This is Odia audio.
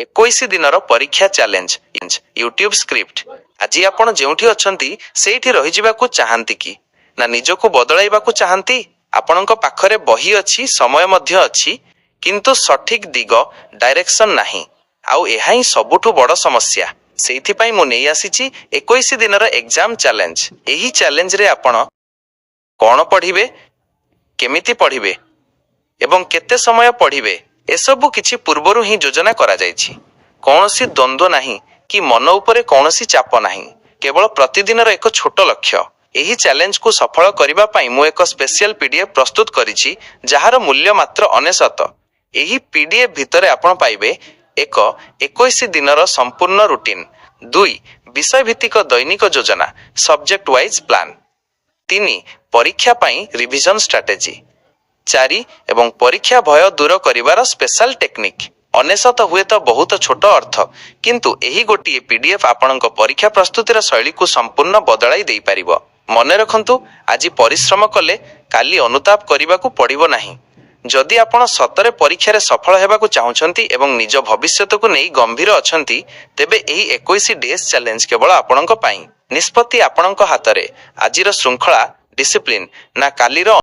21 ଦିନର ପରୀକ୍ଷା ଚ୍ୟାଲେଞ୍ଜ ୟୁଟ୍ୟୁବ ସ୍କ୍ରିପ୍ଟ। ଆଜି ଆପଣ ଯେଉଁଠି ଅଛନ୍ତି ସେଇଠି ରହିଯିବାକୁ ଚାହାନ୍ତି କି ନା ନିଜକୁ ବଦଳାଇବାକୁ ଚାହାନ୍ତି? ଆପଣଙ୍କ ପାଖରେ ବହି ଅଛି, ସମୟ ମଧ୍ୟ ଅଛି, କିନ୍ତୁ ସଠିକ ଦିଗ ଡାଇରେକ୍ସନ ନାହିଁ। ଆଉ ଏହା ହିଁ ସବୁଠୁ ବଡ଼ ସମସ୍ୟା। ସେଇଥିପାଇଁ ମୁଁ ନେଇ ଆସିଛି 21 ଦିନର ଏକ୍ଜାମ ଚ୍ୟାଲେଞ୍ଜ। ଏହି ଚ୍ୟାଲେଞ୍ଜରେ ଆପଣ କ'ଣ ପଢ଼ିବେ, କେମିତି ପଢ଼ିବେ ଏବଂ କେତେ ସମୟ ପଢ଼ିବେ ଏସବୁ କିଛି ପୂର୍ବରୁ ହିଁ ଯୋଜନା କରାଯାଇଛି। କୌଣସି ଦ୍ୱନ୍ଦ୍ୱ ନାହିଁ କି ମନ ଉପରେ କୌଣସି ଚାପ ନାହିଁ, କେବଳ ପ୍ରତିଦିନର ଏକ ଛୋଟ ଲକ୍ଷ୍ୟ। ଏହି ଚ୍ୟାଲେଞ୍ଜକୁ ସଫଳ କରିବା ପାଇଁ ମୁଁ ଏକ ସ୍ପେଶିଆଲ PDF ପ୍ରସ୍ତୁତ କରିଛି, ଯାହାର ମୂଲ୍ୟ ମାତ୍ର 99। ଏହି PDF ଭିତରେ ଆପଣ ପାଇବେ 1. 21 ଦିନର ସମ୍ପୂର୍ଣ୍ଣ ରୁଟିନ୍। 2. ବିଷୟଭିତ୍ତିକ ଦୈନିକ ଯୋଜନା ସବଜେକ୍ଟ ୱାଇଜ୍ ପ୍ଲାନ୍। 3. ପରୀକ୍ଷା ପାଇଁ ରିଭିଜନ ଷ୍ଟ୍ରାଟେଜି। 4. ଏବଂ ପରୀକ୍ଷା ଭୟ ଦୂର କରିବାର ସ୍ପେଶାଲ ଟେକ୍ନିକ୍। 99 ହୁଏତ ବହୁତ ଛୋଟ ଅର୍ଥ, କିନ୍ତୁ ଏହି ଗୋଟିଏ PDF ଆପଣଙ୍କ ପରୀକ୍ଷା ପ୍ରସ୍ତୁତିର ଶୈଳୀକୁ ସମ୍ପୂର୍ଣ୍ଣ ବଦଳାଇ ଦେଇପାରିବ। ମନେ ରଖନ୍ତୁ, ଆଜି ପରିଶ୍ରମ କଲେ କାଲି ଅନୁତାପ କରିବାକୁ ପଡ଼ିବ ନାହିଁ। ଯଦି ଆପଣ ସତରେ ପରୀକ୍ଷାରେ ସଫଳ ହେବାକୁ ଚାହୁଁଛନ୍ତି ଏବଂ ନିଜ ଭବିଷ୍ୟତକୁ ନେଇ ଗମ୍ଭୀର ଅଛନ୍ତି, ତେବେ ଏହି 21 ଡେଜ୍ ଚ୍ୟାଲେଞ୍ଜ କେବଳ ଆପଣଙ୍କ ପାଇଁ। ନିଷ୍ପତ୍ତି ଆପଣଙ୍କ ହାତରେ। ଆଜିର ଶୃଙ୍ଖଳା, ଡିସିପ୍ଲିନ୍ ନା କାଲିର